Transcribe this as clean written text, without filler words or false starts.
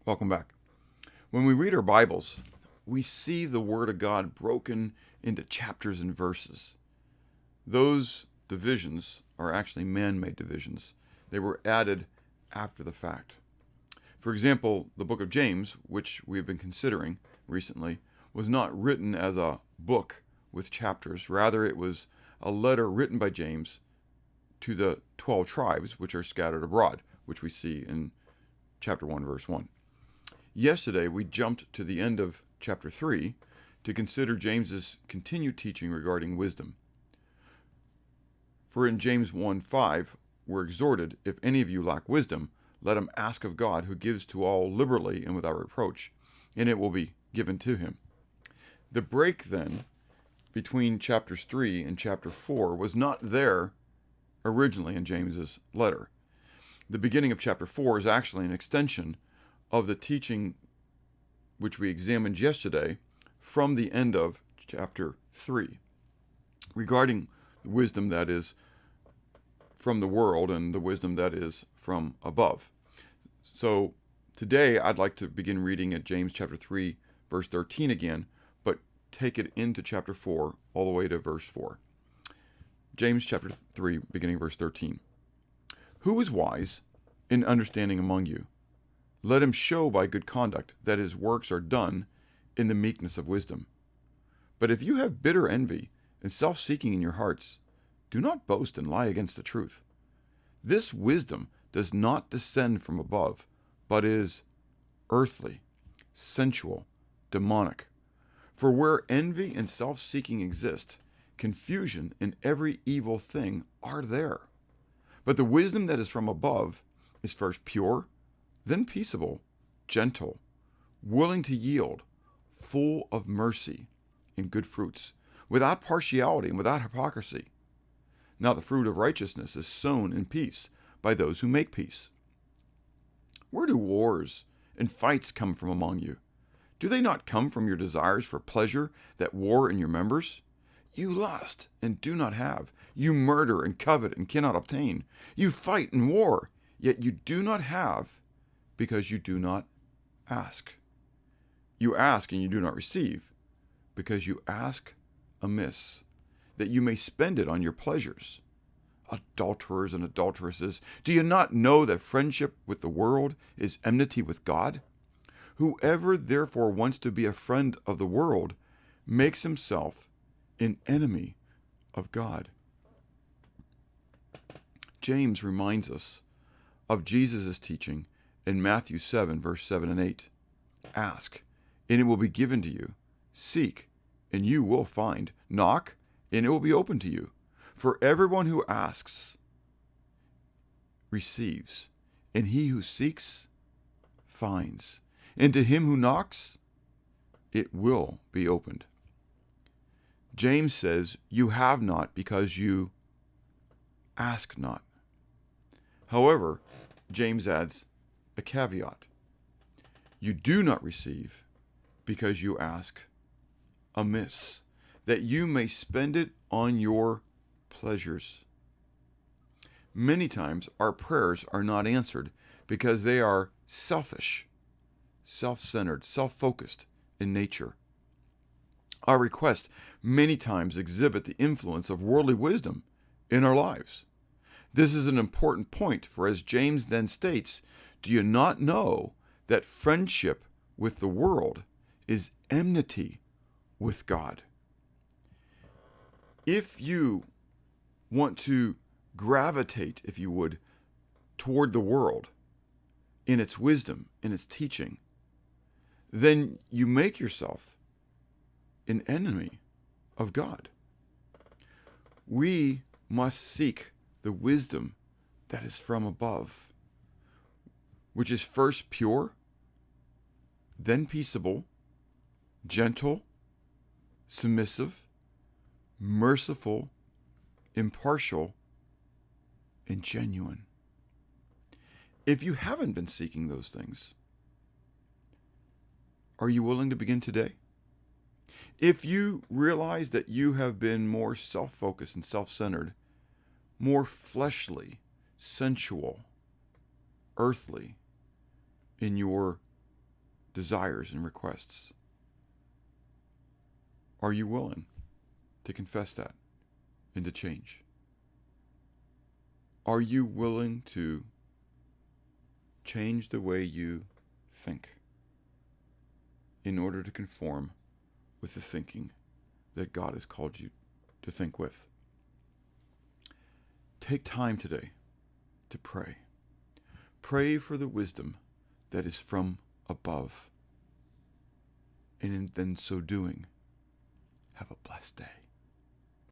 Welcome back. When we read our Bibles, we see the Word of God broken into chapters and verses. Those divisions are actually man-made divisions. They were added after the fact. For example, the book of James, which we have been considering recently, was not written as a book with chapters. Rather, it was a letter written by James to the 12 tribes which are scattered abroad, which we see in chapter 1, verse 1. Yesterday, we jumped to the end of chapter 3 to consider James's continued teaching regarding wisdom. For in James 1:5, we're exhorted, if any of you lack wisdom, let him ask of God, who gives to all liberally and without reproach, and it will be given to him. The break, then, between chapters 3 and chapter 4 was not there originally in James's letter. The beginning of chapter 4 is actually an extension of the teaching which we examined yesterday from the end of chapter 3 regarding the wisdom that is from the world and the wisdom that is from above. So today I'd like to begin reading at James chapter 3 verse 13 again, but take it into chapter 4 all the way to verse 4. James chapter 3 beginning verse 13. Who is wise and understanding among you? Let him show by good conduct that his works are done in the meekness of wisdom. But if you have bitter envy and self-seeking in your hearts, do not boast and lie against the truth. This wisdom does not descend from above, but is earthly, sensual, demonic. For where envy and self-seeking exist, confusion and every evil thing are there. But the wisdom that is from above is first pure, then peaceable, gentle, willing to yield, full of mercy and good fruits, without partiality and without hypocrisy. Now the fruit of righteousness is sown in peace by those who make peace. Where do wars and fights come from among you? Do they not come from your desires for pleasure that war in your members? You lust and do not have. You murder and covet and cannot obtain. You fight and war, yet you do not have because you do not ask. You ask and you do not receive because you ask amiss, that you may spend it on your pleasures. Adulterers and adulteresses, do you not know that friendship with the world is enmity with God? Whoever therefore wants to be a friend of the world makes himself an enemy of God. James reminds us of Jesus' teaching in Matthew 7, verse 7 and 8. Ask, and it will be given to you. Seek, and you will find. Knock, and it will be opened to you. For everyone who asks receives, and he who seeks finds. And to him who knocks, it will be opened. James says, you have not because you ask not. However, James adds a caveat. You do not receive because you ask amiss, that you may spend it on your pleasures. Many times our prayers are not answered because they are selfish, self-centered, self-focused in nature. Our requests many times exhibit the influence of worldly wisdom in our lives. This is an important point, for as James then states, do you not know that friendship with the world is enmity with God? If you want to gravitate, if you would, toward the world in its wisdom, in its teaching, then you make yourself an enemy of God. We must seek the wisdom that is from above, which is first pure, then peaceable, gentle, submissive, merciful, impartial, and genuine. If you haven't been seeking those things, are you willing to begin today? If you realize that you have been more self-focused and self-centered, more fleshly, sensual, earthly in your desires and requests? Are you willing to confess that and to change? Are you willing to change the way you think in order to conform with the thinking that God has called you to think with? Take time today to pray. Pray for the wisdom that is from above. And in so doing, have a blessed day.